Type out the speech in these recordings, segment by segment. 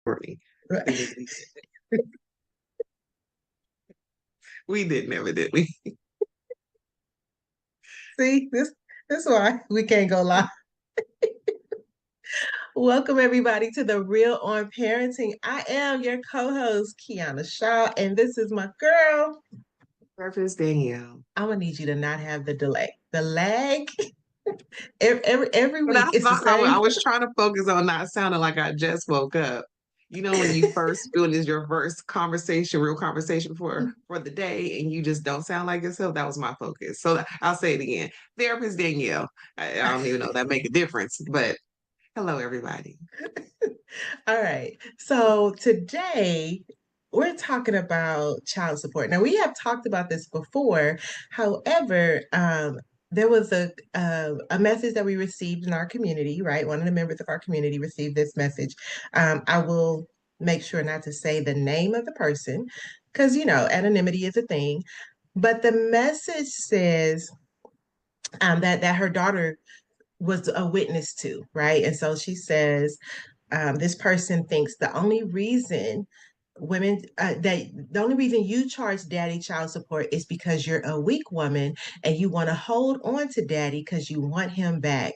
for me. Right. We didn't, evidently. See, this is why we can't go live. Welcome everybody to the Real on Parenting. I am your co-host, Kiana Shaw, and this is my girl. Purpose Danielle. I'm gonna need you to not have the delay. The lag every But week it's the I same. was trying to focus on not sounding like I just woke up. You know, when you first feel this your first conversation, real conversation for the day, and you just don't sound like yourself. That was my focus. So I'll say it again. Therapist Danielle. I don't even know that make a difference, but hello everybody. All right. So today we're talking about child support. Now we have talked about this before. However, there was a message that we received in our community, right? One of the members of our community received this message. I will make sure not to say the name of the person because anonymity is a thing. But the message says that her daughter was a witness to, right? And so she says, this person thinks the only reason the only reason you charge daddy child support is because you're a weak woman and you want to hold on to daddy because you want him back.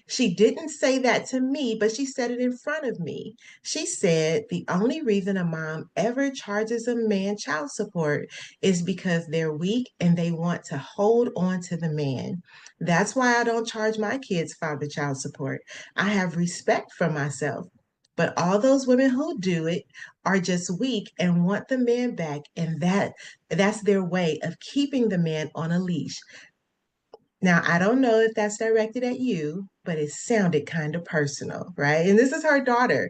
She didn't say that to me, but she said it in front of me. She said the only reason a mom ever charges a man child support is because they're weak and they want to hold on to the man. That's why I don't charge my kids father child support. I have respect for myself. But all those women who do it are just weak and want the man back, and that's their way of keeping the man on a leash. Now, I don't know if that's directed at you, but it sounded kind of personal, right? And this is her daughter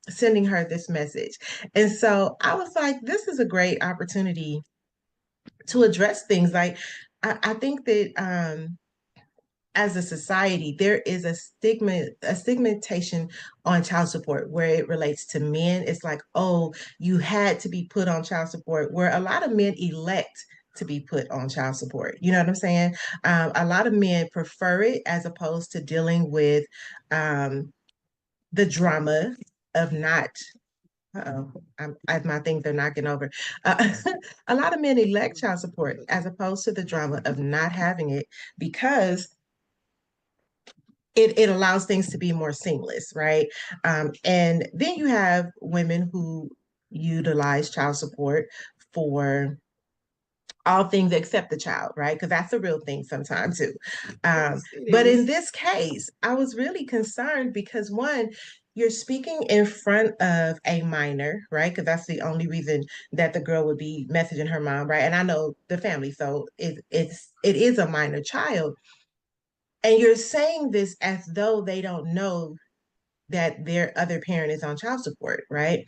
sending her this message. And so I was like, this is a great opportunity to address things. Like, I think that as a society, there is a stigmatization on child support where it relates to men. It's like, oh, you had to be put on child support, where a lot of men elect to be put on child support. You know what I'm saying? A lot of men prefer it as opposed to dealing with the drama of not. Uh-oh, my things are knocking over. Uh, a lot of men elect child support as opposed to the drama of not having it because it allows things to be more seamless, right? And then you have women who utilize child support for all things except the child, right? Because that's a real thing sometimes too. Yes, it But in is. this case, I was really concerned because one, you're speaking in front of a minor, right? Because that's the only reason that the girl would be messaging her mom, right? And I know the family, so it is a minor child. And you're saying this as though they don't know that their other parent is on child support, right?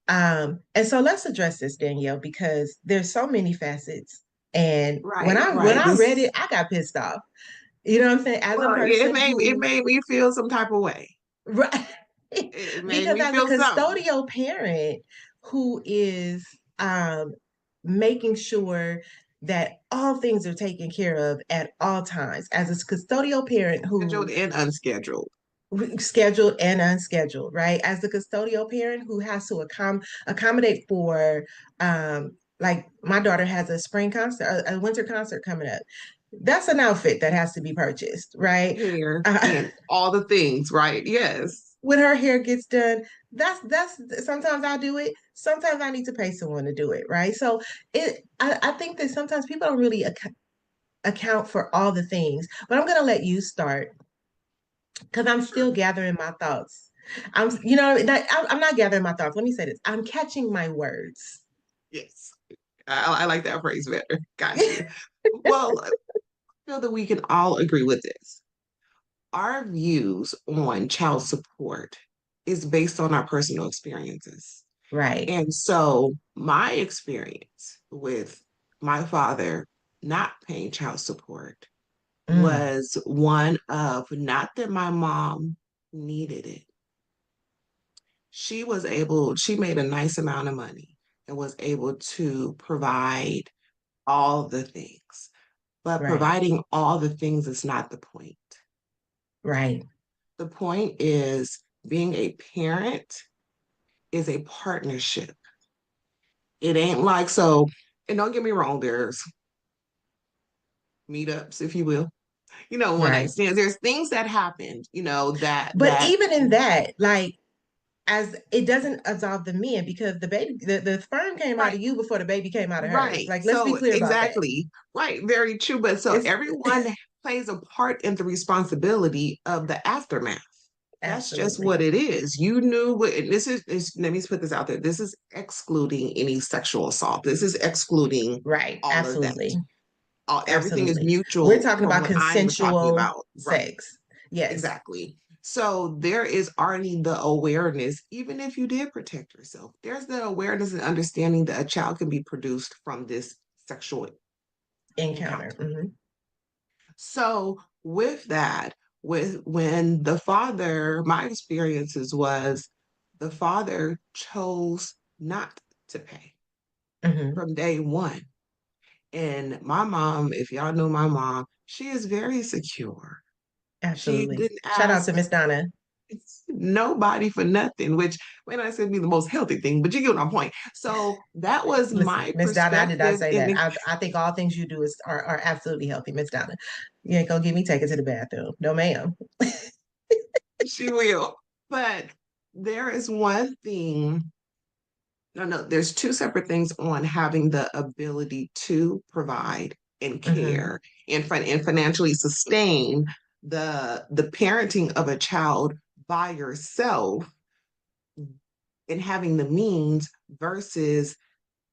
And so let's address this, Danielle, because there's so many facets. And Right, when right. I read This it, I got pissed off. You know what I'm saying? As a well, yeah, person it who, made me feel some type of way. right? It made Because me as a feel something. custodial parent who is making sure that all things are taken care of at all times, as a custodial parent Scheduled who and unscheduled. scheduled and unscheduled, right? As the custodial parent who has to accommodate for, like my daughter has a spring concert, a winter concert coming up. That's an outfit that has to be purchased, right? Hair Uh, and all the things, right? Yes. when her hair gets done, that's sometimes I do it. Sometimes I need to pay someone to do it, right? So I think that sometimes people don't really account for all the things. But I'm gonna let you start because I'm still Sure. gathering my thoughts. I'm not gathering my thoughts. Let me say this. I'm catching my words. Yes. I like that phrase better. Got you. Well, I feel that we can all agree with this. Our views on child support is based on our personal experiences. Right. And so my experience with my father not paying child support Mm, was one of not that my mom needed it. She made a nice amount of money and was able to provide all the things. But right. providing all the things is not the point. Right. The point is being a parent is a partnership. It ain't like so, and don't get me wrong, there's meetups, if you will, one night Right. stands. There's things that happened, But even in that, like, as it doesn't absolve the men because the sperm came out right, of you before the baby came out of her. right. Like, let's be So clear about that. exactly, right, very true. But so It's everyone plays a part in the responsibility of the aftermath. That's just absolutely what it is. You knew what, and let me put this out there. This is excluding any sexual assault. This is excluding right. all of that. Absolutely. Everything is Absolutely. We're mutual talking from about what I'm talking consensual about. Right. sex. Yes. Exactly. So there is already the awareness, even if you did protect yourself, there's the awareness and understanding that a child can be produced from this sexual Encounter. encounter. Hmm. So with that, with when the father, my experiences was the father chose not to pay Hmm. from day one. And my mom, if y'all know my mom, she is very secure. She Absolutely. didn't Shout out to ask Miss Donna. nobody for nothing, which may not say be the most healthy thing, but you get my point. So that was Listen, my Miss Donna, I did not perspective. say that. And I think all things you do are absolutely healthy, Miss Donna. You ain't gonna get me taken to the bathroom. No, ma'am. she will. But there is one thing, no, there's two separate things on having the ability to provide and Hmm. care and financially sustain the parenting of a child by yourself and having the means versus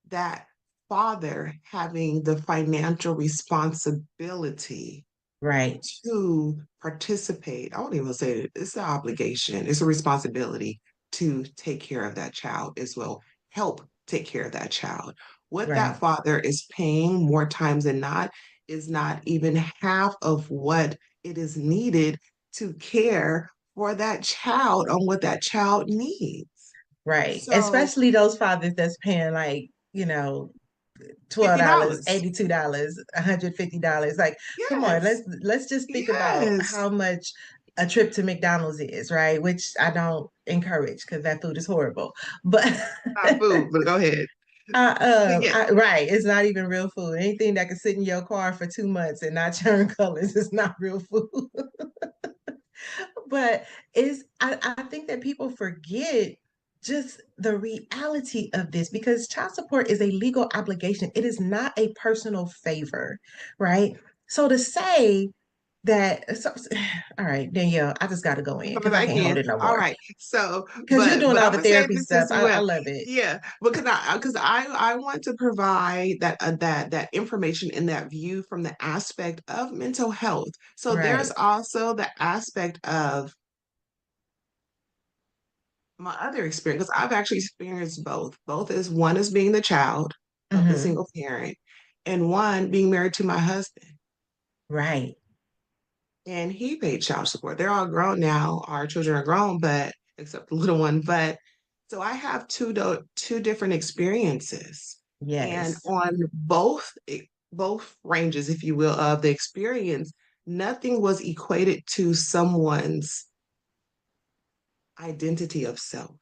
that father having the financial responsibility Right. to participate. I won't even say it, it's an obligation, it's a responsibility to take care of that child as well, help take care of that child. What Right. that father is paying more times than not is not even half of what it is needed to care for that child on what that child needs. Right. So Especially those fathers that's paying like, you know, $12, $50. $82, $150. Like, come on, Yes. let's just think about Yes. how much a trip to McDonald's is, right? Which I don't encourage because that food is horrible. But Not food, but go ahead. But yeah, right, it's not even real food. Anything that can sit in your car for 2 months and not turn colors is not real food. But I think that people forget just the reality of this because child support is a legal obligation. It is not a personal favor, right? So to say that, so, all right, Danielle, I just got to go I'm in coming because I back can't hold in. it no All more. right. So, Because you're doing but all I'm the gonna say therapy this stuff. as I well. love it. Yeah, because I want to provide that information and that view from the aspect of mental health. So there's Right. also the aspect of my other experience, because I've actually experienced both. Both is one is being the child of the Hmm. single parent, and one being married to my husband. Right. And he paid child support. They're all grown now. Our children are grown, but except the little one. But so I have two different experiences, and Yes. on both ranges, if you will, of the experience, nothing was equated to someone's identity of self.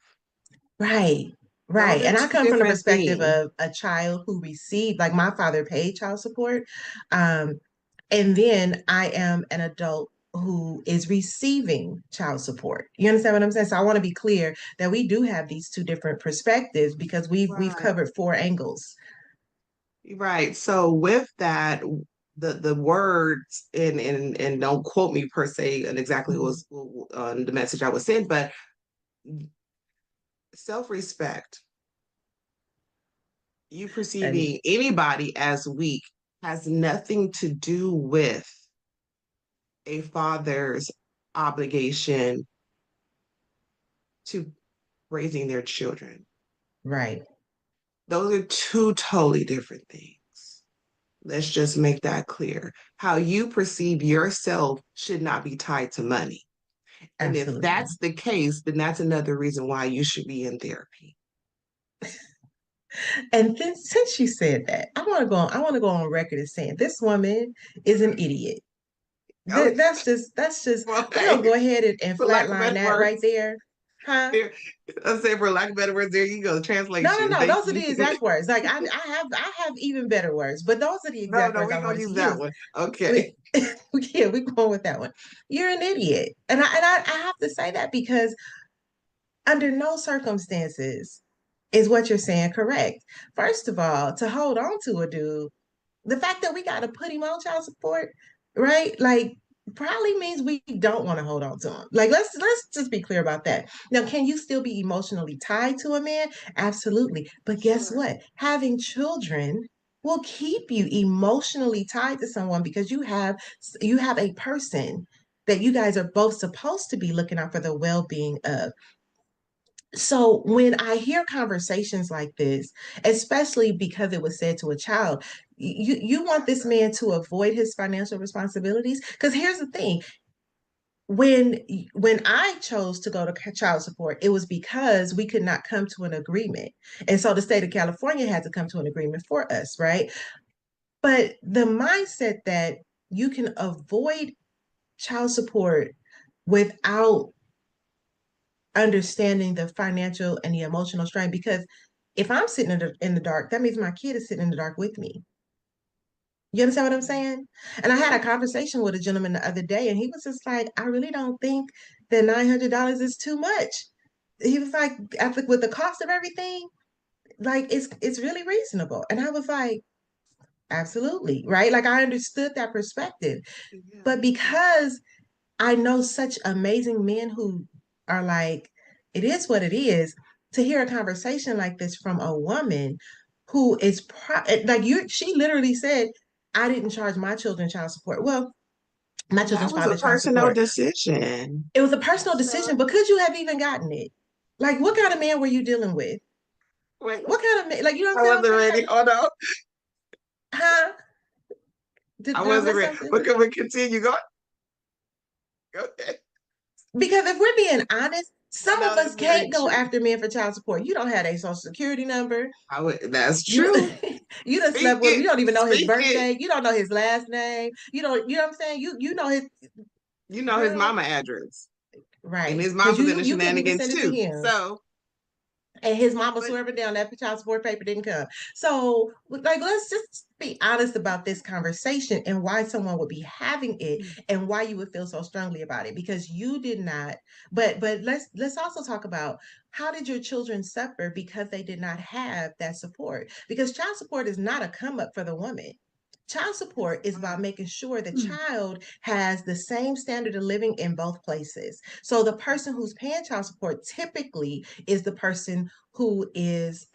Right. Those Right. are And I two come from the different perspective things. of a child who received, like my father paid child support. Um, and then I am an adult who is receiving child support. You understand what I'm saying? So I want to be clear that we do have these two different perspectives because we've Right. covered four angles. Right. So with that, the words and don't quote me per se and exactly what Mhm. was the message I was sent, but self-respect, you And perceiving anybody as weak has nothing to do with a father's obligation to raising their children. right. Those are two totally different things. Let's just make that clear. How you perceive yourself should not be tied to money. And if Absolutely. that's the case, then that's another reason why you should be in therapy. And then since you said that, I want to go on record as saying this woman is an idiot. Oh, That's just well, we're gonna hey, go ahead and for lack of flatline better that right words. there. Huh? There, I say for lack of better words, there you go. No, no, Translation. no. Thank Those are you. the exact words. Like I have even better words, but those are the No, exact no, words we I gonna wanted to use that use. one. Okay. We, yeah, we're going with that one. You're an idiot, and I have to say that because under no circumstances is what you're saying correct. First of all, to hold on to a dude, the fact that we got to put him on child support, right? Like probably means we don't want to hold on to him. Like let's just be clear about that. Now, can you still be emotionally tied to a man? Absolutely. But guess Sure. what? Having children will keep you emotionally tied to someone because you have a person that you guys are both supposed to be looking out for the well-being of. So when I hear conversations like this, especially because it was said to a child, you want this man to avoid his financial responsibilities? Because here's the thing, when when I chose to go to child support, it was because we could not come to an agreement. And so the state of California had to come to an agreement for us, right? But the mindset that you can avoid child support without understanding the financial and the emotional strain, because if I'm sitting in the dark, that means my kid is sitting in the dark with me. You understand what I'm saying? And I had a conversation with a gentleman the other day, and he was just like, I really don't think that $900 is too much. He was like, with the cost of everything, like it's really reasonable. And I was like, absolutely, right? Like I understood that perspective. Yeah. But because I know such amazing men who are like, it is what it is. To hear a conversation like this from a woman who is like she literally said, I didn't charge my children child support. Well, my Well, that children's was a father child personal support. decision. It was a personal So decision, but could you have even gotten it? Like, what kind of man were you dealing with? wait, What kind of man? Like, you know what I I'm saying? I'm wasn't saying, ready. like, Oh no, huh? I Did I wasn't miss ready. something? But can we continue? Go ahead. Because if we're being honest, some No, of us that's very can't go true. after men for child support. You don't have a social security number. I would, that's You true. you done Speak slept with him. it. You don't even know his Speak it. birthday. You don't know his last name. You know what I'm saying? You know his You know his girl, mama address. And right? his Because mom was in the you couldn't even shenanigans send it to too. him. So, And his mama but swerving down that child support paper didn't come. So, like, let's just be honest about this conversation and why someone would be having it and why you would feel so strongly about it because you did not. But let's also talk about how did your children suffer because they did not have that support? Because child support is not a come up for the woman. Child it's support is about not. making sure the child has the same standard of living in both places. So the person who's paying child support typically is the person who is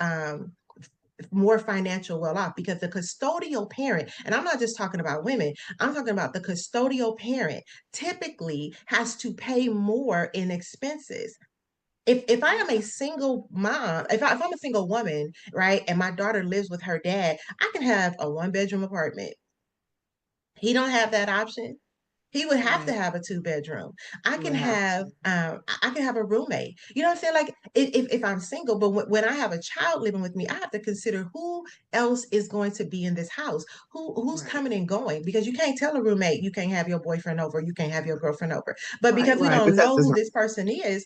more financial well off because the custodial parent, and I'm not just talking about women, I'm talking about the custodial parent typically has to pay more in expenses. If I am a single mom, if I'm a single woman, right, and my daughter lives with her dad, I can have a one-bedroom apartment. He don't have that option. He would have to Right. have a two-bedroom. I You can would have have to. I can have a roommate. You know what I'm saying? Like if I'm single, but when I have a child living with me, I have to consider who else is going to be in this house, who's Right. coming and going, because you can't tell a roommate you can't have your boyfriend over, you can't have your girlfriend over. But Right. because we Right. don't Because know it's who not this person is,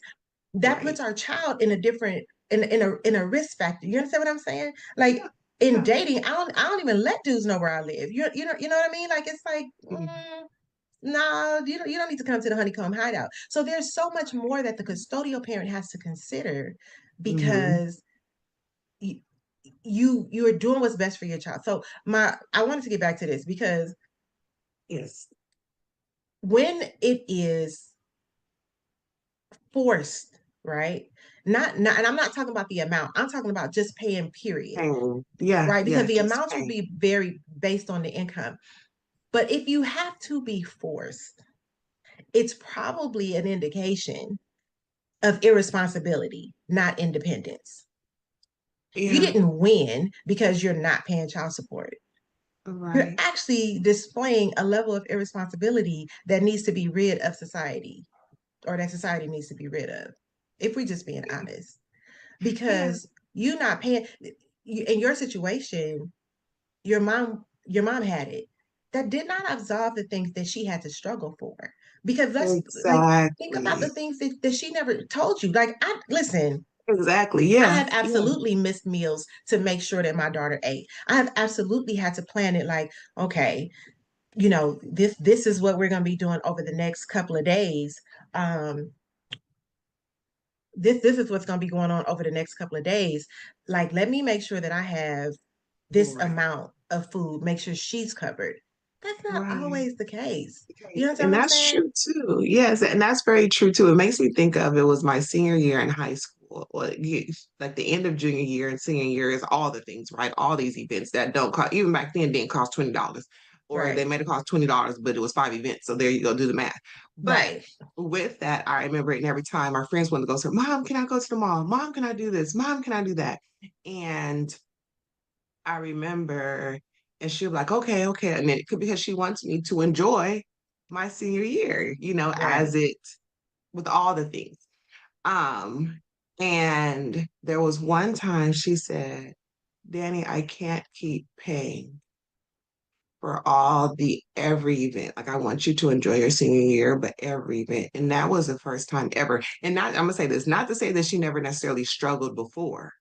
that puts right. our child in a different in a risk factor. You understand what I'm saying? Like Yeah. in Yeah. dating, I don't even let dudes know where I live. You know what I mean? Like it's like Mhm. no, you don't need to come to the honeycomb hideout. So there's so much Right. more that the custodial parent has to consider Mm-hmm. because you you're doing what's best for your child. So I wanted to get back to this because Yes. when it is forced, right? Not and I'm not talking about the amount. I'm talking about just paying period, Pain. Yeah. right? Because Yeah. the Just amounts will pain. be very based on the income. But if you have to be forced, it's probably an indication of irresponsibility, not independence. You Yeah. didn't win because you're not paying child support. You're Right. actually displaying a level of irresponsibility that needs to be rid of society, or that society needs to be rid of, if we're just being honest. Yeah. Because you not paying in your situation, your mom had it. That did not absolve the things that she had to struggle for. Because let's like think about the Exactly. things that she never told you. Like I listen, Exactly. I Yeah. have Yeah. absolutely missed meals to make sure that my daughter ate. I have absolutely had to plan it like, okay, this is what we're going to be doing over the next couple of days. Um, this is what's going to be going on over the next couple of days. Like, let me make sure that I have this Right. amount of food, make sure she's covered. That's not Right. always the case. You Okay. understand And what I'm that's saying? true too. Yes, and that's very true too. It makes me think of it was my senior year in high school. Like the end of junior year and senior year is all the things, right? All these events that don't cost, even back then didn't cost $20. Or they Right. made it cost $20, but it was 5 events. So there you go, do the math. But Right. with that, I remember it and every time our friends wanted to go, so Mom, can I go to the mall? Mom, can I do this? Mom, can I do that? And I remember, and she was like, okay, okay. And then it could because she wants me to enjoy my senior year, as Right. it with all the things. And there was one time she said, Danny, I can't keep paying for all the every event. Like I want you to enjoy your senior year, but every event. And that was the first time ever. And not, I'm gonna say this, not to say that she never necessarily struggled before,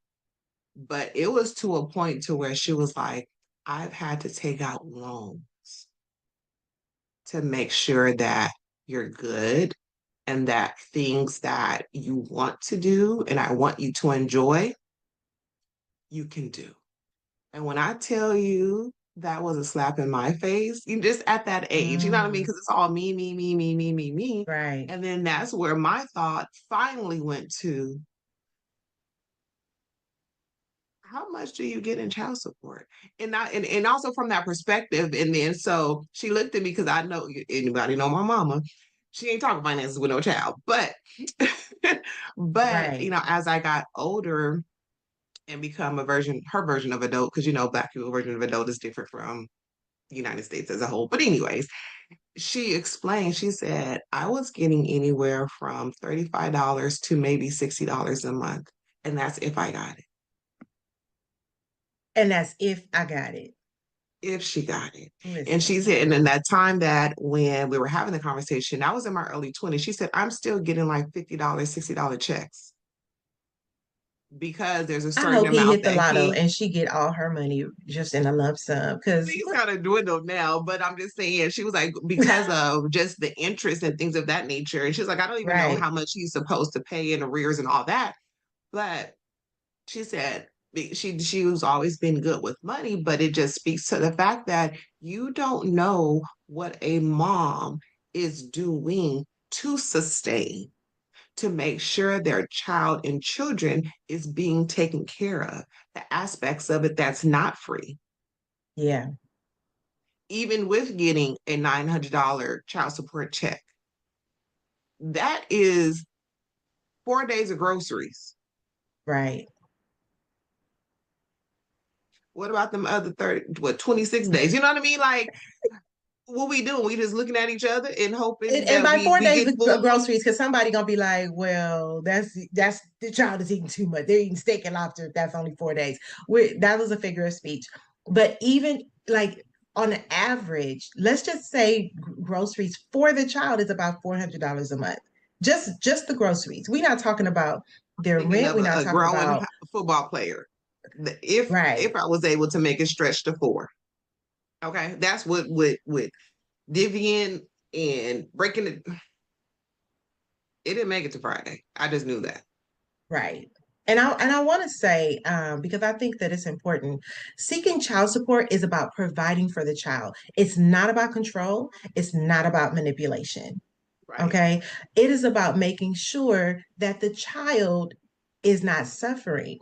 but it was to a point to where she was like, I've had to take out loans to make sure that you're good and that things that you want to do and I want you to enjoy, you can do. And when I tell you that was a slap in my face, you just at that age, you know what I mean? Mm, Because it's all me, me, me, me, me, me, me. right. And then that's where my thought finally went to, how much do you get in child support? And also from that perspective, and then so she looked at me because I know anybody know my mama. She ain't talking finances with no child. But but Right. as I got older and become her version of adult, because Black people version of adult is different from the United States as a whole. But anyways, she explained, she said, I was getting anywhere from $35 to maybe $60 a month. And that's if I got it. And that's if I got it. If she got it. And she Listen. said, and in that time that when we were having the conversation, I was in my early 20s. She said, I'm still getting like $50, $60 checks because there's a I certain hope he amount hit the that lotto and she get all her money just in a lump sum. Cause he's kind of dwindled now, but I'm just saying, she was like, because of just the interest and things of that nature. And she's like, I don't even know right. how much he's supposed to pay in arrears and all that. But she said she's always been good with money, but it just speaks to the fact that you don't know what a mom is doing to sustain, to make sure their child and children is being taken care of. The aspects of it that's not free, Yeah. even with getting a $900 child support check, that is 4 days of groceries. Right. What about them other 26 days? You know what I mean? Like, what we doing? We just looking at each other and hoping And that by we 4 days get of food. groceries, because somebody gonna be like, well, that's the child is eating too much. They're eating steak and lobster. That's only 4 days. That was a figure of speech. But even like on an average, let's just say groceries for the child is about $400 a month. Just the groceries. We're not talking about their Thinking rent. of We're not a talking growing about football player. If right, I was able to make it stretch to four, okay, that's what with Vivian and breaking it. It didn't make it to Friday. I just knew that. right. And I want to say, because I think that it's important, seeking child support is about providing for the child. It's not about control. It's not about manipulation. Right. Okay. It is about making sure that the child is not suffering.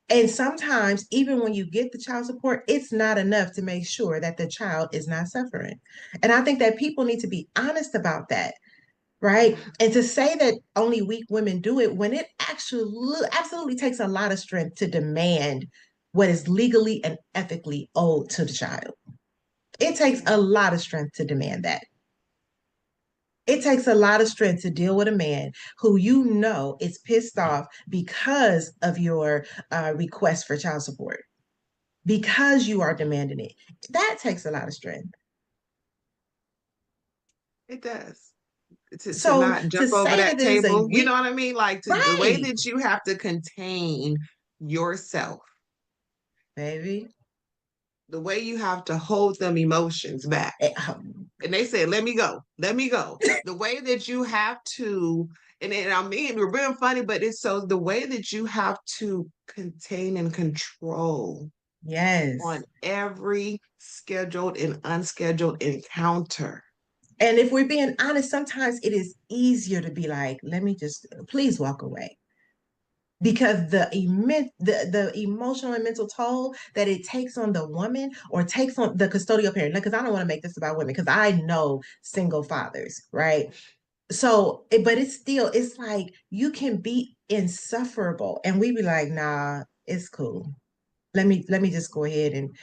And sometimes, even when you get the child support, it's not enough to make sure that the child is not suffering. And I think that people need to be honest about that, right? Yeah. And to say that only weak women do it when it actually absolutely takes a lot of strength to demand what is legally and ethically owed to the child. It takes Yeah. a lot of strength to demand that. It takes a lot of strength to deal with a man who you know is pissed off because of your request for child support, because you are demanding it. That takes a lot of strength. It does. To So not to jump over say that that it is a table, you know weak, what I mean? Like the way right, that you have to contain yourself, baby. the way you have to hold them emotions back. And they said, let me go, let me go. The way that you have to, and I mean, we're being funny, but it's so the way that you have to contain and control on Yes. every scheduled and unscheduled encounter. And if we're being honest, sometimes it is easier to be like, let me just please walk away. Because the emotional and mental toll that it takes on the woman or takes on the custodial parent. Because I don't want to make this about women, because I know single fathers, right? So, but it's still, it's like you can be insufferable, and we be like, nah, it's cool. Let me just go ahead and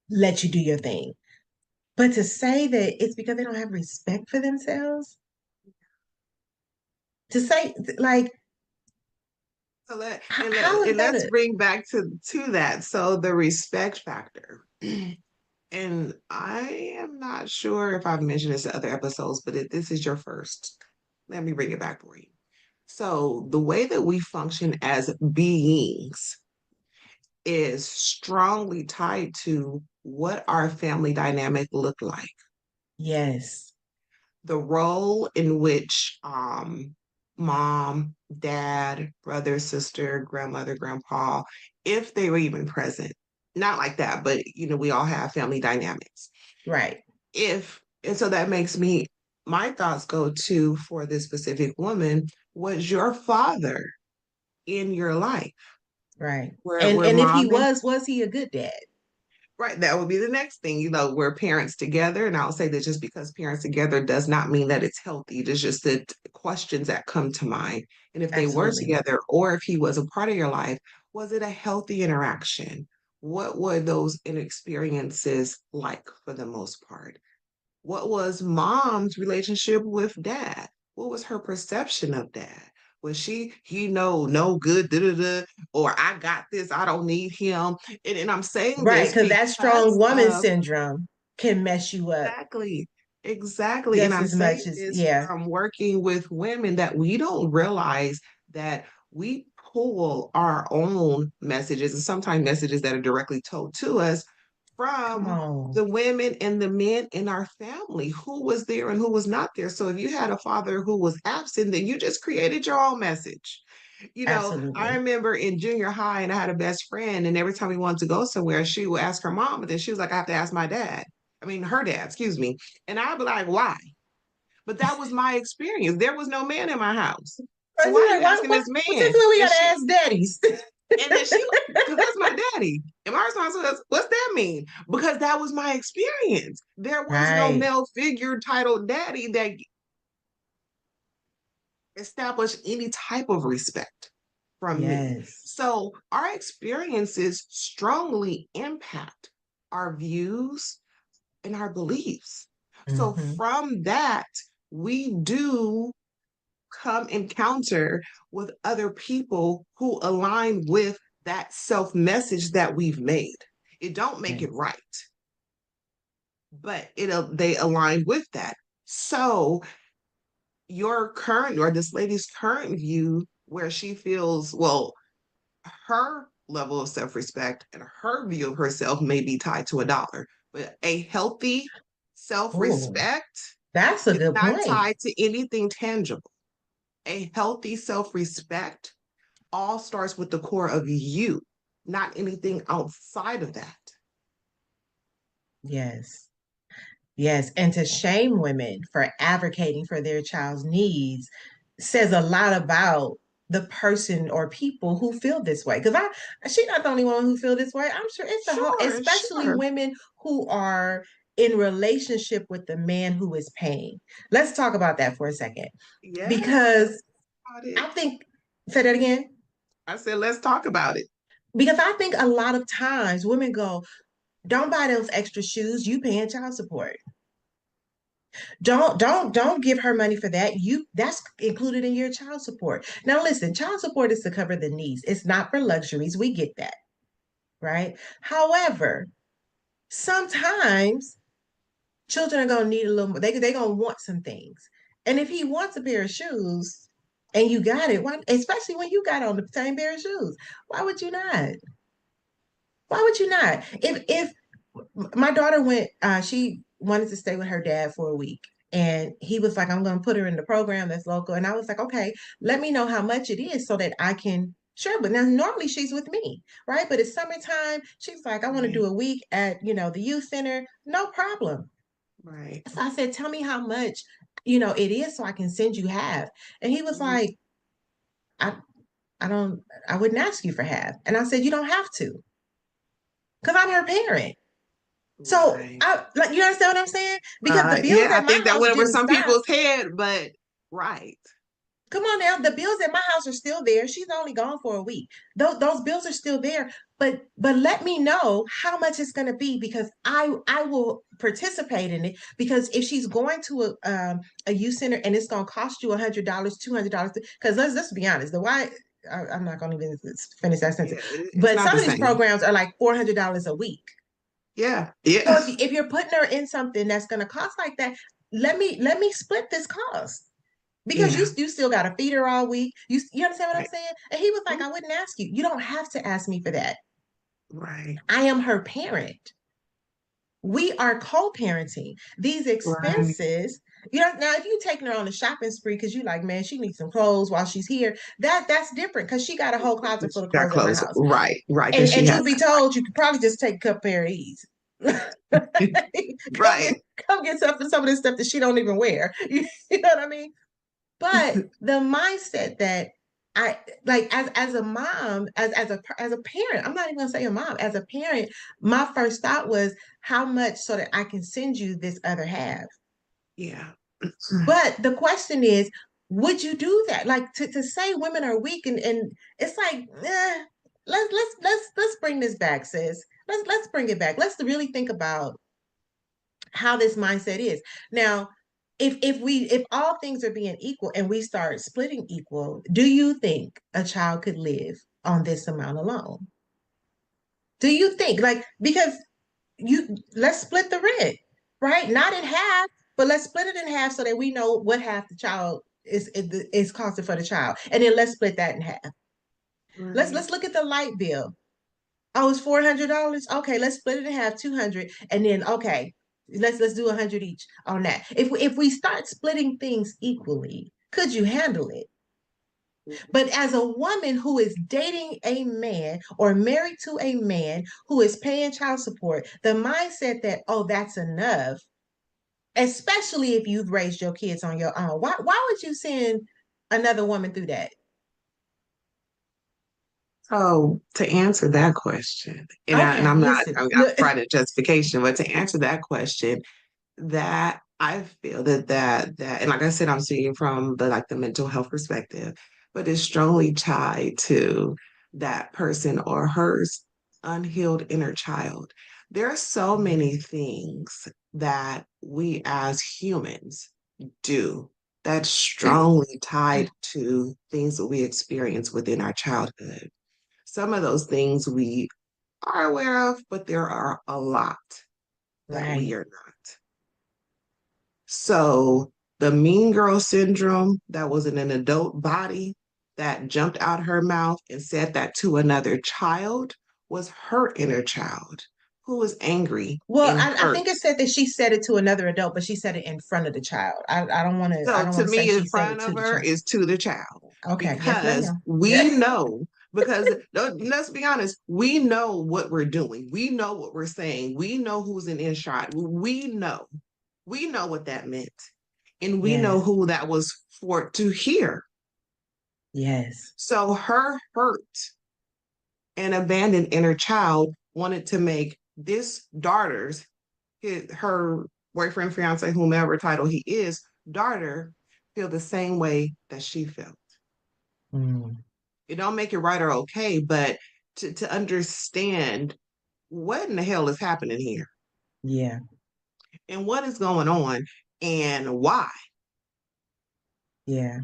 let you do your thing. But to say that it's because they don't have respect for themselves, to say like, So how is that let's a bring back to that. So the respect factor. And I am not sure if I've mentioned this in other episodes, but this is your first. Let me bring it back for you. So the way that we function as beings is strongly tied to what our family dynamic look like. yes, The role in which mom, dad, brother, sister, grandmother, grandpa, if they were even present. Not like that, but we all have family dynamics. right, If and so that makes me my thoughts go to for this specific woman, was your father in your life? right. Where And if he mom and was he a good dad? right, that would be the next thing. We're parents together. And I'll say that just because parents together does not mean that it's healthy. It's just the questions that come to mind. And if they were Absolutely. together, or if he was a part of your life, was it a healthy interaction? What were those experiences like for the most part? What was mom's relationship with dad? What was her perception of dad? Was he no good, da da da, or I got this, I don't need him? And I'm saying Right, this because that strong because woman of syndrome can mess you up exactly, exactly. And just I'm as saying much as, this yeah, from working with women that we don't realize that we pull our own messages and sometimes messages that are directly told to us come from on. the women and the men in our family, who was there and who was not there. So if you had a father who was absent, then you just created your own message. I Absolutely. remember in junior high, and I had a best friend, and every time we wanted to go somewhere, she would ask her mom, and then she was like, I have to ask my dad. I mean, her dad, excuse me. And I'd be like, why? But that was my experience. There was no man in my house. I So why are was you like, why, asking what? this Well, since man? when we And gotta she ask daddies? and then she because that's my daddy. And my response was, what's that mean? Because that was my experience. There was no Right. male figure titled daddy that established any type of respect from me. Yes. So our experiences strongly impact our views and our beliefs. So Hmm. from that, we do come encounter with other people who align with that self message that we've made. It don't make it Yes. right, but they align with that. So your current or this lady's current view where she feels, well, her level of self-respect and her view of herself may be tied to a dollar, but a healthy Oh, self-respect that's a is good not point. tied to anything tangible. A healthy self-respect all starts with the core of you, not anything outside of that. Yes. Yes. And to shame women for advocating for their child's needs says a lot about the person or people who feel this way. Because she's not the only one who feel this way. I'm sure it's a whole, Sure, especially sure. women who are in relationship with the man who is paying. Let's talk about that for a second. Yes, Because about it. I think, say that again. I said, let's talk about it. Because I think a lot of times women go, don't buy those extra shoes, you paying child support. Don't give her money for that. That's included in your child support. Now listen, child support is to cover the needs. It's not for luxuries. We get that, right? However, sometimes Children are gonna need a little more. They gonna want some things. And if he wants a pair of shoes and you got it, why, especially when you got on the same pair of shoes, why would you not? Why would you not? If my daughter went, she wanted to stay with her dad for a week. And he was like, I'm going to put her in the program that's local. And I was like, okay, let me know how much it is so that I can share. But now normally she's with me, right? But it's summertime. She's like, I want to Right. do a week at, the youth center. No problem. Right. So I said, tell me how much, it is so I can send you half. And he was Mhm. like, I, I don't, I wouldn't ask you for half. And I said, you don't have to, because I'm her parent. So Right. I like you understand what I'm saying? Because the Right. bills Yeah, I at my think that house went over didn't some stop. people's head, but right. Come on now, the bills at my house are still there. She's only gone for a week. Those bills are still there. But let me know how much it's going to be because I will participate in it. Because if she's going to a youth center and it's going to cost you $100, $200, because let's be honest, the why I'm not going to even finish that Yeah, sentence. it's But not some the of these same. programs are like $400 a week. Yeah. So Yeah. if you're putting her in something that's going to cost like that, let me split this cost because you Yeah. you still got to feed her all week. You understand what I'm Right. saying? And he was like, Mhm. I wouldn't ask you. You don't have to ask me for that. Right. I am her parent. We are co-parenting these Right. expenses. Now if you taking her on a shopping spree because you like, man, she needs some clothes while she's here. That's different because she got a whole closet full She of got clothes at my clothes. house. Right. Right. And Because she and has truth be that. told, you could probably just take a couple pair of these. come Right. get come get some of this stuff that she don't even wear. You know what I mean? But the mindset that I like as a mom, as a parent, I'm not even gonna say a mom, as a parent, my first thought was how much so that I can send you this other half. Yeah. But the question is, would you do that? Like to say women are weak and it's like, let's bring this back, sis. Let's bring it back. Let's really think about how this mindset is. Now, if all things are being equal and we start splitting equal, do you think a child could live on this amount alone? Do you think like because you let's split the rent, right? Not in half, but let's split it in half so that we know what half the child is costing for the child. And then let's split that in half. Right. Let's look at the light bill. Oh, it's $400. Okay, let's split it in half, 200, and then okay, let's do 100 each on that. If we start splitting things equally, could you handle it? But as a woman who is dating a man or married to a man who is paying child support, the mindset that oh that's enough, especially if you've raised your kids on your own, why would you send another woman through that? So to answer that question, and Okay, I'm not listen. I'm providing justification, but to answer that question, that I feel that and like I said, I'm speaking from the mental health perspective, but it's strongly tied to that person or her unhealed inner child. There are so many things that we as humans do that's strongly tied to things that we experience within our childhood. Some of those things we are aware of, but there are a lot that we Right. are not. So the mean girl syndrome that was in an adult body that jumped out her mouth and said that to another child was her inner child who was angry Well, and I hurt. think it said that she said it to another adult, but she said it in front of the child. I don't want to. I So don't to want to say me, in she said front it to of the her child. is to the child Okay. Yes, because ma'am. Yeah. we know, because let's be honest, we know what we're doing. We know what we're saying. We know who's an in shot. We know what that meant. And we know Yes. who that was for to hear. Yes. So her hurt and abandoned inner child wanted to make this daughter's, her boyfriend, fiance, whomever title he is, daughter feel the same way that she felt. Mm, It don't make it right or okay, but to understand what in the hell is happening here yeah. and what is going on and why. Yeah.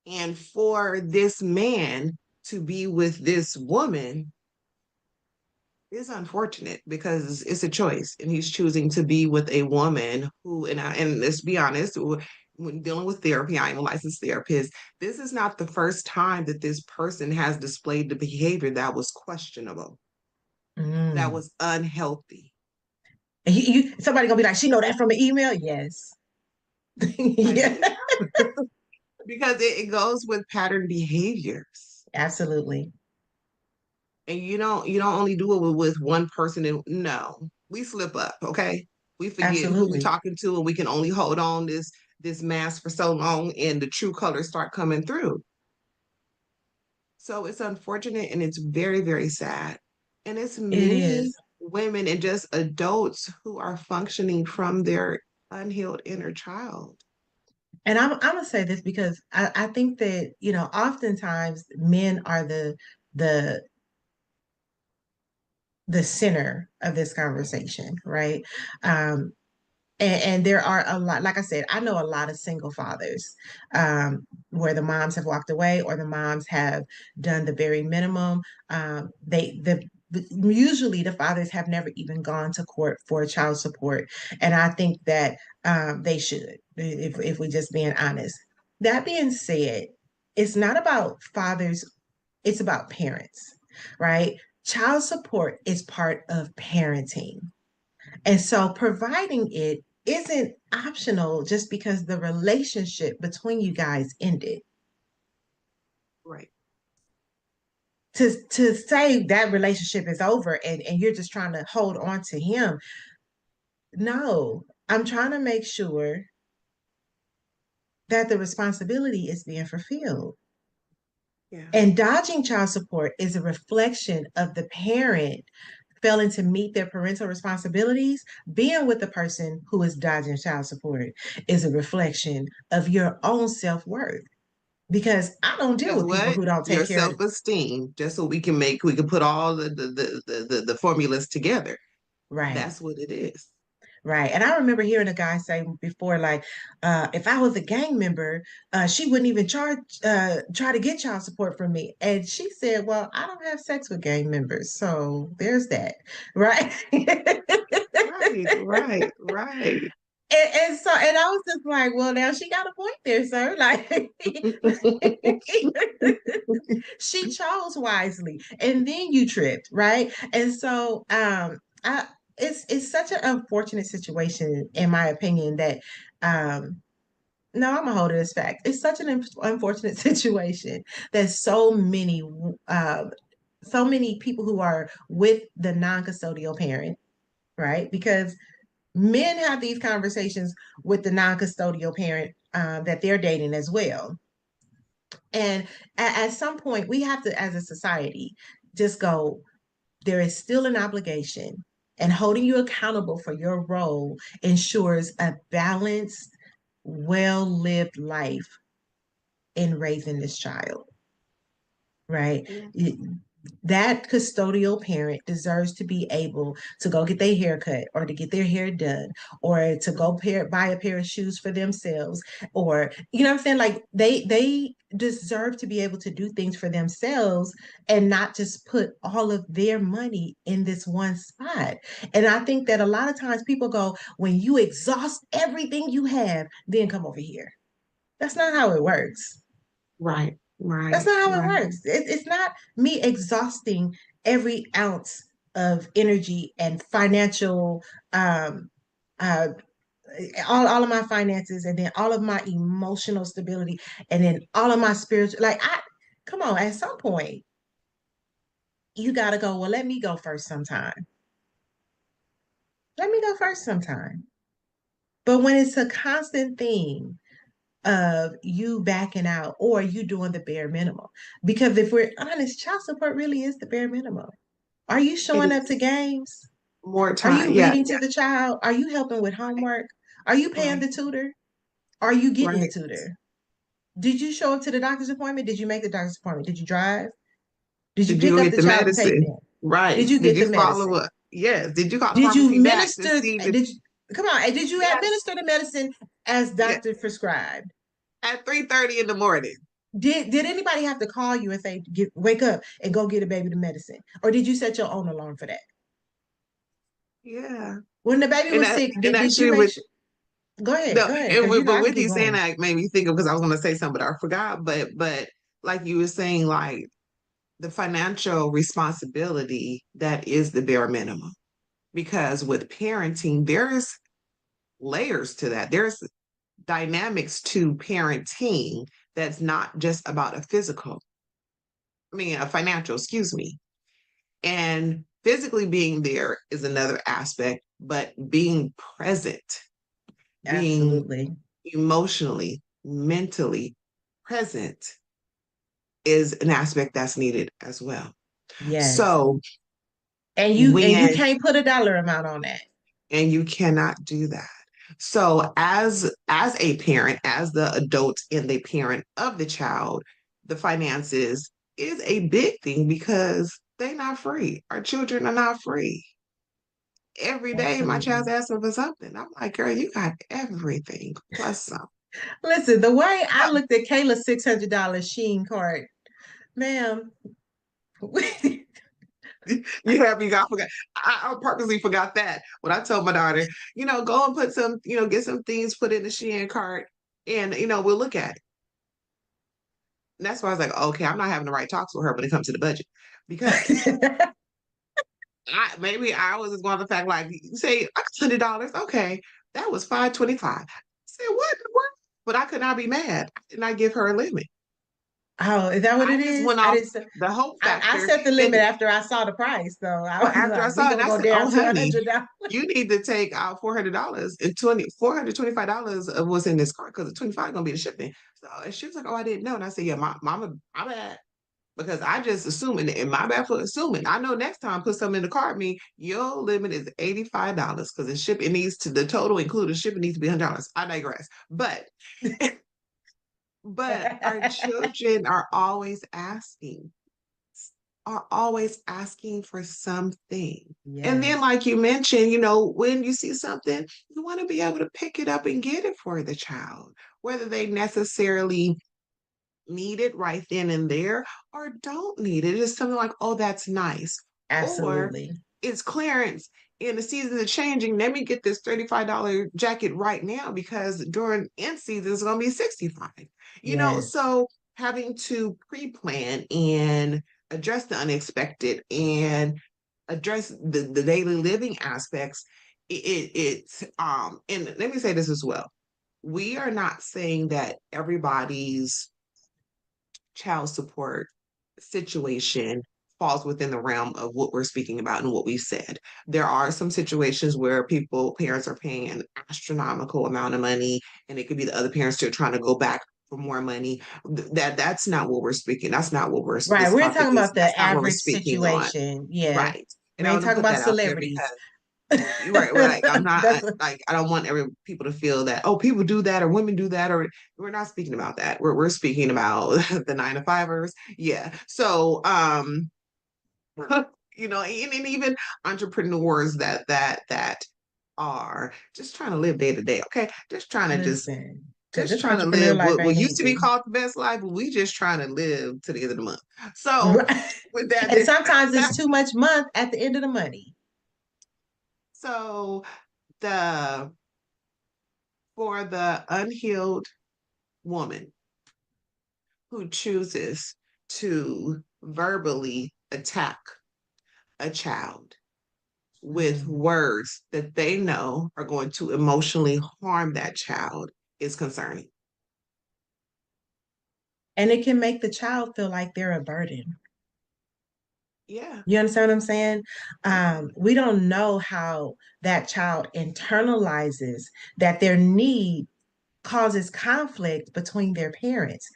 And for this man to be with this woman It's unfortunate because it's a choice, and he's choosing to be with a woman who, and let's be honest, when dealing with therapy, I am a licensed therapist. This is not the first time that this person has displayed the behavior that was questionable, that Mm. was unhealthy. And somebody gonna be like, she know that from an email? Yes. Like, Yeah, because it goes with pattern behaviors. absolutely. And you don't only do it with one person. And no, we slip up, okay? We forget who we Absolutely. talking to, and we can only hold on this mask for so long, and the true colors start coming through. So it's unfortunate, and it's very, very sad. And it's It many is. women and just adults who are functioning from their unhealed inner child. And I'm gonna say this because I think that, oftentimes men are the the center of this conversation, right? Um, and there are a lot, like I said, I know a lot of single fathers, where the moms have walked away or the moms have done the very minimum. Usually the fathers have never even gone to court for child support, and I think that they should, if we just being honest. That being said, it's not about fathers, it's about parents, right? Child support is part of parenting, and so providing it isn't optional just because the relationship between you guys ended. Right. To say that relationship is over and you're just trying to hold on to him. No, I'm trying to make sure that the responsibility is being fulfilled. Yeah. And dodging child support is a reflection of the parent failing to meet their parental responsibilities. Being with the person who is dodging child support is a reflection of your own self-worth, because I don't deal Guess with people what? who don't Your take care of. self-esteem, just so we can put all the formulas together. Right. That's what it is. Right. And I remember hearing a guy say before, like, if I was a gang member, she wouldn't even try to get child support from me. And she said, well, I don't have sex with gang members. So there's that. Right. Right, right, right. And I was just like, well, now she got a point there, sir. Like, she chose wisely, and then you tripped, right? And so, I it's such an unfortunate situation, in my opinion, that no, I'm gonna hold it as fact. It's such an unfortunate situation that so many people who are with the non-custodial parent, right? Because men have these conversations with the non-custodial parent that they're dating as well. And at some point, we have to, as a society, just go, there is still an obligation, and holding you accountable for your role ensures a balanced, well lived life in raising this child, right? Yeah. That custodial parent deserves to be able to go get their hair cut or to get their hair done or to go buy a pair of shoes for themselves, or you know what I'm saying, like they deserve to be able to do things for themselves and not just put all of their money in this one spot. And I think that a lot of times people go, when you exhaust everything you have, then come over here. That's not how it works. Right, That's right, not how it right. works. It's not me exhausting every ounce of energy and financial, um, uh, all of my finances, and then all of my emotional stability, and then all of my spiritual. Like, come on, at some point, you got to go, well, let me go first sometime. Let me go first sometime. But when it's a constant thing of you backing out or you doing the bare minimum, because if we're honest, child support really is the bare minimum. Are you It showing up to is games? more Are time. you Yeah, reading to the child? Are you helping with right, homework? Are you paying right, the tutor? Are you getting the right. tutor? Did you show up to the doctor's appointment? Did you make the doctor's appointment? Did you drive? Did you Did you pick go up get the the child and take medicine? them? Did Right. you Did get the you follow medicine? up? Yes. Did you call the Did you pharmacy back to minister? see that? Come on? And did you Yes. administer the medicine as Yeah. doctor prescribed? At 3:30 in the morning. Did anybody have to call you and say, wake up and go get a baby the medicine? Or did you set your own alarm for that? Yeah. When the baby And was that, sick, and did you actually make with sure? no, Go ahead, and because you know but I can with keep you saying going. that made me think of because I was gonna say something, but I forgot. But like you were saying, like the financial responsibility that is the bare minimum. Because with parenting, there's layers to that. There's dynamics to parenting that's not just about a physical, I mean, a financial, excuse me. And physically being there is another aspect, but being present, being Absolutely. emotionally, mentally present is an aspect that's needed as well. Yes. So And you when can't put a dollar amount on that. and you cannot do that. So as a parent, as the adult and the parent of the child, the finances is a big thing because they're not free. Our children are not free. Every day my child's Absolutely. asking for something. I'm like, girl, you got everything plus some. Listen, the way I looked at Kayla's $600 Sheen card, ma'am, You happy God forgot. I purposely forgot that when I told my daughter, go and put some, get some things put in the Shein cart and we'll look at it. And that's why I was like, okay, I'm not having the right talks with her when it comes to the budget because maybe I was just going to the fact like you say $100, okay, that was $525. I said what in the world? But I could not be mad. I did not give her a limit. Oh, is that what I it just is? went I off didn't say, the hope I factor, set the limit and after I saw the price, though. I well, was after I like, we saw it, and gonna I go said, down "Oh, to a honey, hundred dollars. you need to take out $400 and $425 of what's in this cart because the 25 gonna be the shipping." So and she was like, "Oh, I didn't know." And I said, "Yeah, mama, my bad." Because I just assuming and my bad for assuming. I know next time put something in the cart me, your limit is $85 because the shipping needs to the total including shipping needs to be $100. I digress. But our children are always asking for something. And then, Yes, like you mentioned, when you see something, you want to be able to pick it up and get it for the child, whether they necessarily need it right then and there or don't need it. It's something like, oh, that's nice. Or absolutely. it's clearance and the seasons are changing. Let me get this $35 jacket right now because during end season it's gonna be 65. Yes, So having to pre-plan and address the unexpected and address the daily living aspects, it's and let me say this as well. We are not saying that everybody's child support situation falls within the realm of what we're speaking about and what we said. There are some situations where parents are paying an astronomical amount of money, and it could be the other parents still trying to go back for more money. That's not what we're speaking. That's not what right. this We're topic talking is. about That's the not what we're average speaking on. situation. Yeah, Right. And we I ain't want to talking put about that out there celebrities. because you're right, like I'm not That's like I don't want every people to feel that oh people do that or women do that or we're not speaking about that. We're speaking about the 9 to 5ers. Yeah. So and even entrepreneurs that are just trying to live day to day. Okay. Just trying to listen, because just this trying to entrepreneur live life what ain't used to be easy. called the best life, but we just trying to live to the end of the month. So Right. with that And sometimes it's too much month at the end of the money. so the for the unhealed woman who chooses to verbally attack a child with Mm. words that they know are going to emotionally harm that child is concerning. And it can make the child feel like they're a burden. Yeah. You understand what I'm saying? Yeah. We don't know how that child internalizes that their need causes conflict between their parents.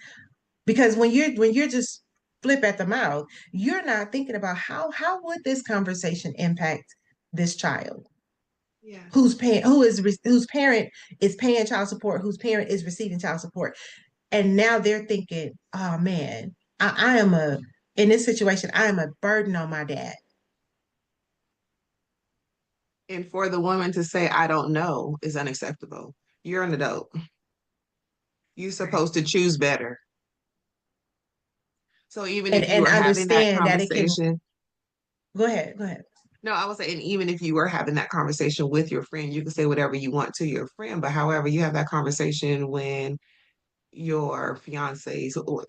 Because when you're just flip at the mouth, you're not thinking about how would this conversation impact this child Yeah. whose parent is paying child support, whose parent is receiving child support, and now they're thinking, oh man, I am a in this situation, I am a burden on my dad. And for the woman to say, I don't know, is unacceptable. You're an adult. You're Right. supposed to choose better. So even and if you and are having that understand that it can conversation, go ahead. No, I was saying, even if you were having that conversation with your friend, you can say whatever you want to your friend. But however, you have that conversation when your fiance's or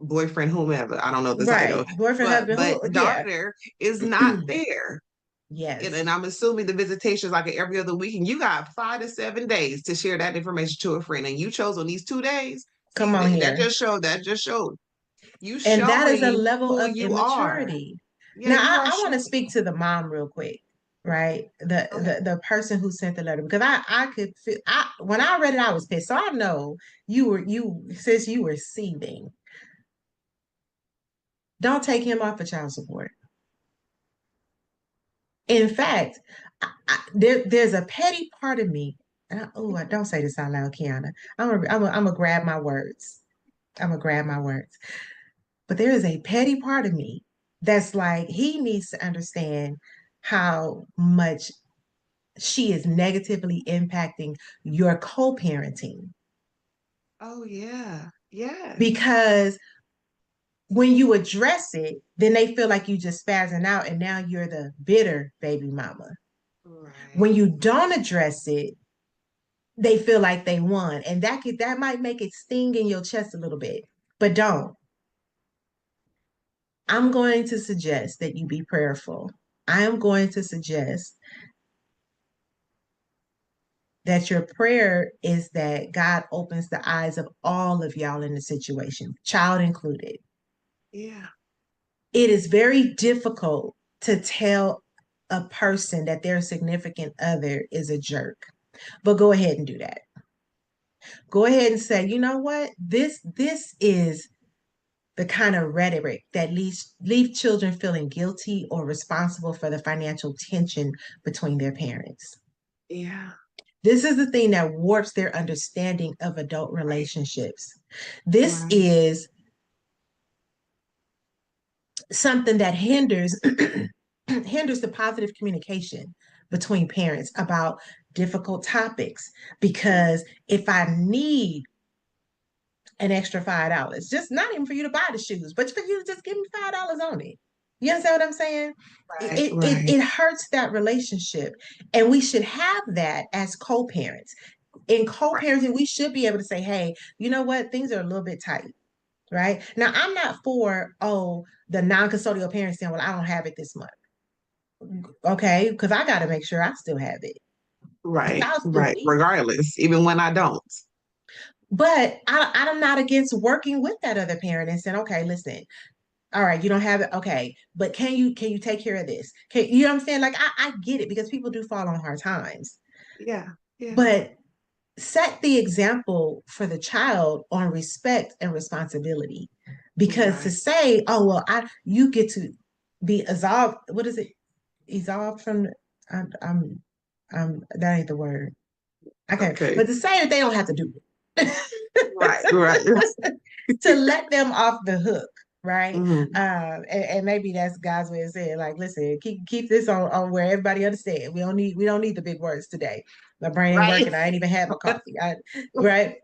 boyfriend, whomever, I don't know the title, Right. Boyfriend, husband, but who, yeah. daughter is not there. And Yes. I'm assuming the visitation is like every other week, and you got 5 to 7 days to share that information to a friend, and you chose on these 2 days. Come See, on here. that just showed you And that is a showing level who of you are. immaturity. Yeah, Now, you are I want to showing. speak to the mom real quick, right? Okay. The person who sent the letter, because I could feel, when I read it, I was pissed. So I know since you were seething, don't take him off of child support. In fact, there's a petty part of me. I don't say this out loud, Kiana. I'm gonna grab my words. I'm gonna grab my words. But there is a petty part of me that's like, he needs to understand how much she is negatively impacting your co-parenting. Oh yeah. Yes. Because when you address it, then they feel like you just spazzing out and now you're the bitter baby mama. When Right. you don't address it, they feel like they won. And that might make it sting in your chest a little bit. But don't. I'm going to suggest that you be prayerful. I am going to suggest that your prayer is that God opens the eyes of all of y'all in the situation, child included. Yeah. It is very difficult to tell a person that their significant other is a jerk. But go ahead and do that. Go ahead and say, you know what? This is the kind of rhetoric that leave children feeling guilty or responsible for the financial tension between their parents. Yeah. This is the thing that warps their understanding of adult Right. relationships. This Right. is something that hinders the positive communication between parents about difficult topics. Right. Because if I need an extra $5, just not even for you to buy the shoes, but for you to just give me $5 on it. You understand what I'm saying? Right. It hurts that relationship. And we should have that as co-parents. In Right. co-parenting, we should be able to say, hey, you know what? Things are a little bit tight. Right. Now, I'm not for, the non-custodial parents saying, well, I don't have it this month. Okay. Because I got to make sure I still have it. The Right. child still Right. needs it. Regardless, even when I don't. But I'm not against working with that other parent and saying, okay, listen, all right, you don't have it. Okay. But can you take care of this? You know what I'm saying? Like, I get it because people do fall on hard times. Yeah. Yeah. But set the example for the child on respect and responsibility. Because to Right. say, oh well, you get to be absolved, what is it? Absolved from that ain't the word. Okay. Okay. But to say that they don't have to do Right. Right. it. To let them off the hook, right? Mhm. And maybe that's God's way of saying, like, listen, keep this on where everybody understands. We don't need the big words today. My brain ain't Right. working. I ain't even had my coffee. Right.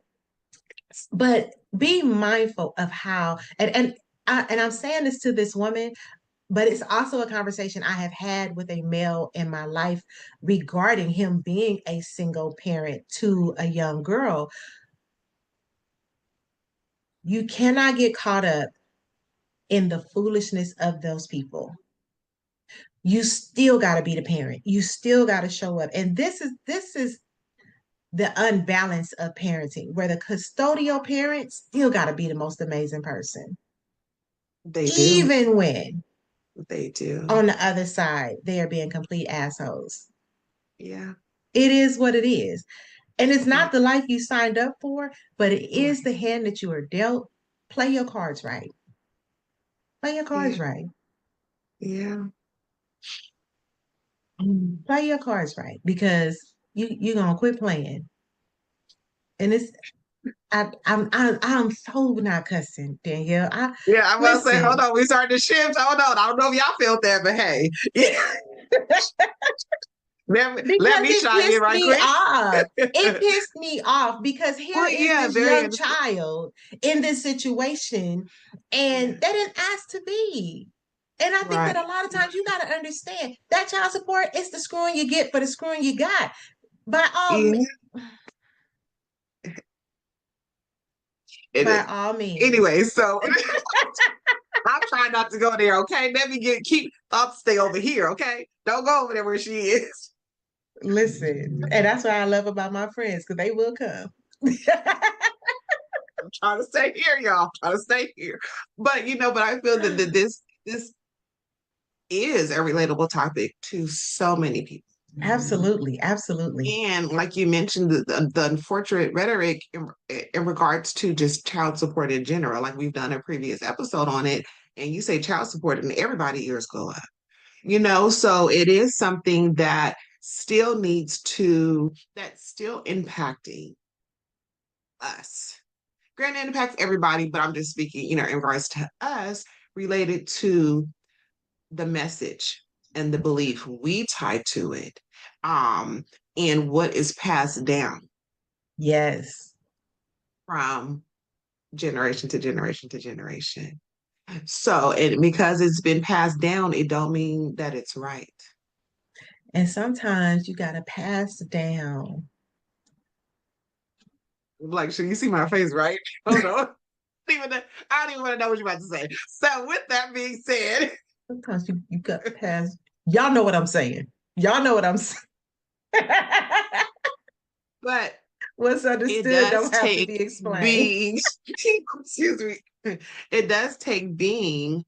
But be mindful of how, and I'm saying this to this woman, but it's also a conversation I have had with a male in my life regarding him being a single parent to a young girl. You cannot get caught up in the foolishness of those people. You still got to be the parent. You still got to show up. And this is the unbalance of parenting, where the custodial parent still got to be the most amazing person, They do. even when They do. on the other side they are being complete assholes. Yeah. It is what it is. And it's Yeah. not the life you signed up for, but it is Right. the hand that you are dealt. Play your cards right. Play your Yeah. cards right. Yeah. Mm. Play your cards right, because you're gonna quit playing. And I'm so not cussing, Danielle. Yeah, I'm about to say, hold Listen, on, we started to shift. Hold on. I don't know if y'all felt that, but hey, yeah, let because me it chime in pissed right me quick. off. It pissed me off because here Well, is yeah, this very young understand. child in this situation, and Yeah. they didn't ask to be. And I think that Right. a lot of times you got to understand that child support is the screwing you get for the screwing you got. By all Yeah, it by is. all means. Anyway, so I'm trying not to go there, okay? Let me keep thoughts stay over here, okay? Don't go over there where she is. Listen, and that's what I love about my friends because they will come. I'm trying to stay here, y'all. I'm trying to stay here. But but I feel that this is a relatable topic to so many people. Absolutely, absolutely. And like you mentioned, the unfortunate rhetoric in regards to just child support in general, like we've done a previous episode on it, and you say child support, and everybody ears go up. So it is something that that's still impacting us. Granted, it impacts everybody, but I'm just speaking, in regards to us related to the message and the belief we tie to it, um, and what is passed down Yes. from generation to generation to generation. So, and because it's been passed down, it don't mean that it's right. And sometimes you got to pass down. Like, should you see my face, right? Hold on. I don't even want to know what you're about to say. So, with that being said, Sometimes you got to pass. Y'all know what I'm saying. Y'all know what I'm saying. but What's it understood does don't have to take be explained. being, excuse me, it does take being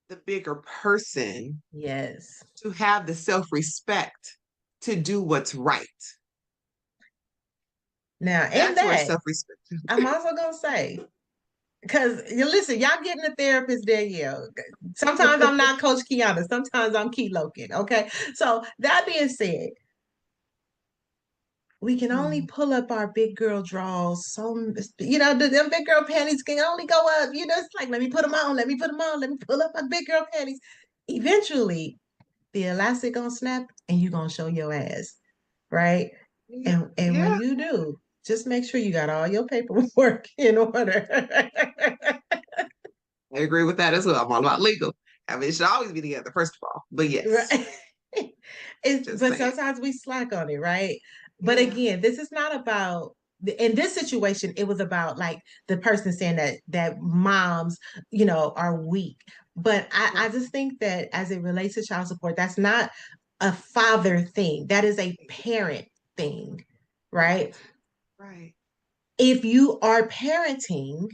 the bigger person Yes. to have the self respect to do what's right. Now, in That's where that, self respect. I'm also gonna say, because you listen, y'all getting a therapist, Danielle. Sometimes I'm not Coach Kiana, sometimes I'm Key Loken. Okay. So that being said, we can only pull up our big girl draws. So, them big girl panties can only go up. It's like, let me put them on, let me put them on, let me pull up my big girl panties. Eventually, the elastic gonna snap and you gonna show your ass, right? Yeah, And when yeah, you do, just make sure you got all your paperwork in order. I agree with that as well. I'm all about legal. I mean, it should always be together, first of all. But yes, Right. just But saying. sometimes we slack on it, right? But Yeah, again, this is not about in this situation, it was about like the person saying that moms, are weak. But I right, just think that as it relates to child support, that's not a father thing. That is a parent thing, right? right, right. If you are parenting,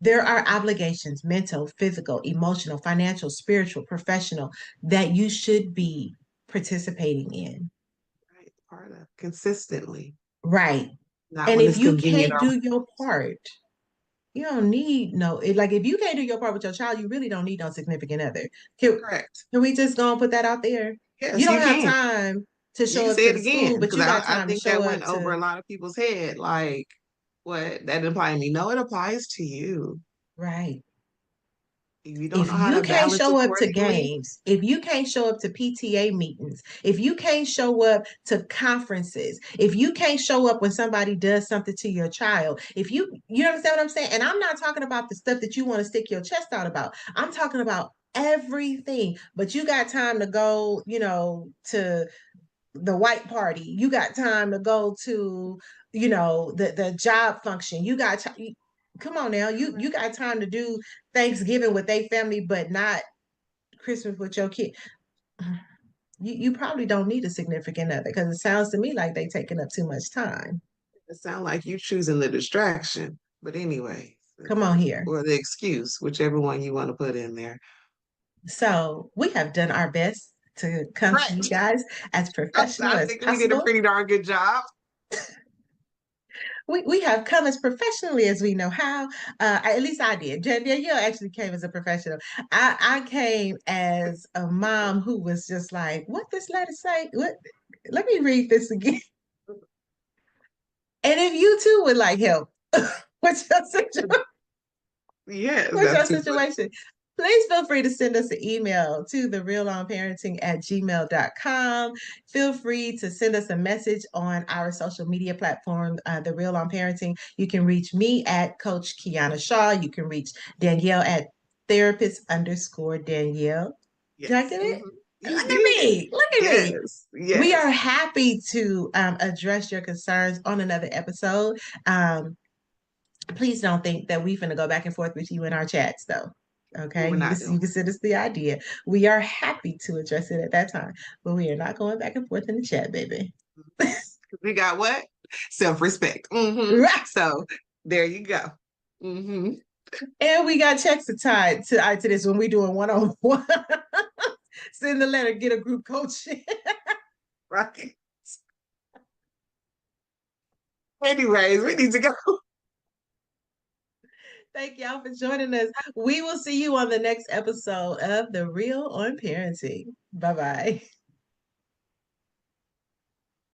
there are obligations, mental, physical, emotional, financial, spiritual, professional, that you should be participating in. Right. Part of consistently, Right. not And when if it's you convenient can't or do your part, you don't need like if you can't do your part with your child, you really don't need no significant other. Can, correct. can we just go and put that out there? You Yes, don't you have can. time to You show can up say to it the school, again but because you got I time to think show that up went over to a lot of people's head. Like, what that apply to me? No, it applies to you. right. If you don't If know how you to can't balance show up to accordingly, games, if you can't show up to PTA meetings, if you can't show up to conferences, if you can't show up when somebody does something to your child, if you understand what I'm saying? And I'm not talking about the stuff that you want to stick your chest out about. I'm talking about everything. But you got time to go, to the white party. You got time to go to, the job function. You got time. Come on now, you got time to do Thanksgiving with their family, but not Christmas with your kid. You probably don't need a significant other because it sounds to me like they taking up too much time. it sounds like you choosing the distraction. But anyway, Come on here. or the excuse, whichever one you want to put in there. So we have done our best to come to you Correct. guys as professional I as think we did a possible. pretty darn good job. We have come as professionally as we know how. At least I did. Danielle actually came as a professional. I came as a mom who was just like, "What this letter say? What? Let me read this again." And if you too would like help with your situation, Yes, with that's your too funny. situation, please feel free to send us an email to therealonparenting@gmail.com. Feel free to send us a message on our social media platform, The Real on Parenting. You can reach me at Coach Kiana Shaw. You can reach Danielle at therapist_Danielle. Did I Yes. get it? You Look at did. me. Look at me. Yes. We are Yes. happy to address your concerns on another episode. Please don't think that we're going to go back and forth with you in our chats, though. Okay, We're not you doing. can send us the idea. We are happy to address it at that time, but we are not going back and forth in the chat, baby. We got what? Self-respect. Right. So there you go. hmm And we got checks to tie to this when we doing one-on-one. Send the letter, get a group coaching. Right. Anyways, we need to go. Thank y'all for joining us. We will see you on the next episode of The Real on Parenting. Bye bye.